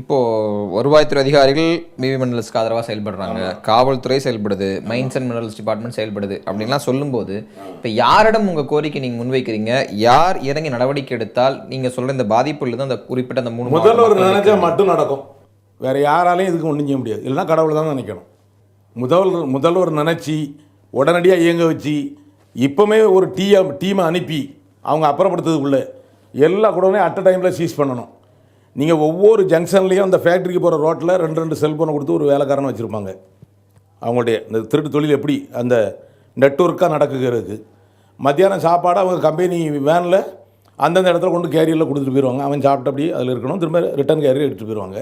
இப்போது வருவாய்த்துறை அதிகாரிகள் பிவி மினரல்ஸ்க்கு ஆதரவாக செயல்படுறாங்க, காவல்துறை செயல்படுது, மைன்ஸ் அண்ட் மினரல்ஸ் டிபார்ட்மெண்ட் செயல்படுது அப்படின்லாம் சொல்லும்போது இப்போ யாரிடம் உங்கள் கோரிக்கை நீங்கள் முன்வைக்கிறீங்க? யார் இறங்கி நடவடிக்கை எடுத்தால் நீங்கள் சொல்கிற இந்த பாதிப்புள்ள தான் அந்த குறிப்பிட்ட அந்த 3 முதல்வர் நினைச்சா மட்டும் நடக்கும். வேறு யாராலையும் இதுக்கு ஒன்றும் செய்ய முடியாது. இல்லைன்னா கடவுளை தான் நினைக்கணும். முதல்வர் நினச்சி உடனடியாக இயங்க வச்சு இப்போமே ஒரு டீமை அனுப்பி அவங்க அப்புறப்படுத்துறதுக்குள்ளே எல்லா குடோனையும் அட் அ டைமில் சீஸ் பண்ணணும். நீங்கள் ஒவ்வொரு ஜங்ஷன்லேயும் அந்த ஃபேக்ட்ரிக்கு போகிற ரோட்டில் 2 செல்ஃபோனை கொடுத்து ஒரு வேலைக்காரனை வச்சுருப்பாங்க. அவங்களுடைய இந்த திருட்டு தொழில் எப்படி அந்த நெட்வொர்க்காக நடக்குகிறதுக்கு மத்தியானம் சாப்பாடு அவங்க கம்பெனி வேனில் அந்தந்த இடத்துல கொண்டு கேரியரில் கொடுத்துட்டு போயிடுவாங்க. அவன் சாப்பிட்டு அப்படி அதில் இருக்கணும், திரும்ப ரிட்டர்ன் கேரியர் எடுத்துகிட்டு போயிடுவாங்க.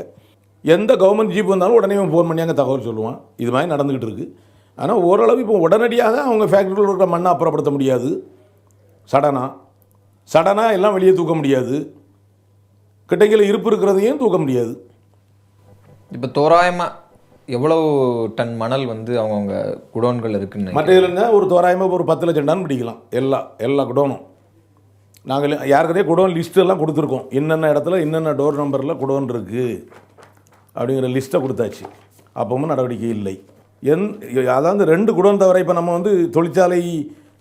எந்த கவர்மெண்ட் ஜீப் வந்தாலும் உடனே ஃபோன் பண்ணி அங்கே தகவல் சொல்லுவான். இது மாதிரி நடந்துக்கிட்டு இருக்குது. ஆனால் ஓரளவு இப்போ உடனடியாக அவங்க ஃபேக்ட்ரியில் இருக்கிற மண்ணை அப்புறப்படுத்த முடியாது. சடனாக எல்லாம் வெளியே தூக்க முடியாது. கிட்டையில் இருப்பு இருக்கிறதையும் தூக்க முடியாது. இப்போ தோராயமாக எவ்வளவு டன் மணல் வந்து அவங்கவுங்க குடோன்கள் இருக்குன்னு மற்ற இதில் ஒரு தோராயமாக ஒரு 10 லட்சம் டன் பிடிக்கலாம். எல்லா குடோனும் நாங்கள் யாருக்கிட்டே குடோன் லிஸ்ட்டெல்லாம் கொடுத்துருக்கோம். என்னென்ன இடத்துல என்னென்ன டோர் நம்பரில் குடோன் இருக்குது அப்படிங்கிற லிஸ்ட்டை கொடுத்தாச்சு. அப்பவும் நடவடிக்கை இல்லை. அதாவது 2 குடோன் தவிர இப்போ நம்ம வந்து தொழிற்சாலை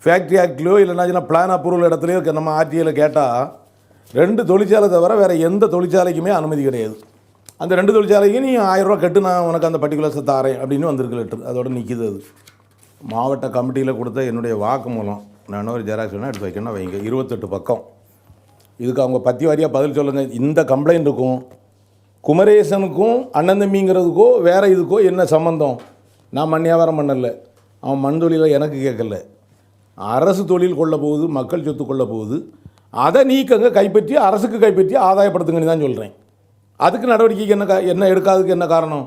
ஃபேக்ட்ரி ஆக்ட்லையோ இல்லைன்னா பிளான் அப்ரூவல் இடத்துலையோ நம்ம ஆர்டிஐயில் கேட்டால் 2 தொழிற்சாலை தவிர வேறு எந்த தொழிற்சாலைக்குமே அனுமதி கிடையாது. அந்த 2 தொழிற்சாலைக்கும் நீ 1000 ரூபா கட்டு, நான் உனக்கு அந்த பர்டிகுலர்ஸை தாரேன் அப்படின்னு வந்திருக்கு லெட்டர். அதோட நிற்கிது. அது மாவட்ட கமிட்டியில் கொடுத்த என்னுடைய வாக்கு மூலம் நான் ஒரு ஜெராக்ஸ் வேணால் எடுத்து வைக்கணும் வைங்க. 28 பக்கம். இதுக்கு அவங்க பத்தி வாரியாக பதில் சொல்லுங்கள். இந்த கம்ப்ளைண்ட்டுக்கும் குமரேசனுக்கும் அண்ணன் தம்பிங்கிறதுக்கோ வேறு இதுக்கோ என்ன சம்மந்தம்? நான் மண் வியாபாரம் பண்ணல, அவன் மண் தொழிலை எனக்கு கேட்கல. அரசு தொழில் கொள்ள போகுது, மக்கள் சொத்து கொள்ள போகுது. அதை நீக்கங்க, கைப்பற்றி அரசுக்கு கைப்பற்றி ஆதாயப்படுத்துங்கன்னு தான் சொல்கிறேன். அதுக்கு நடவடிக்கைக்கு என்ன எடுக்காததுக்கு என்ன காரணம்?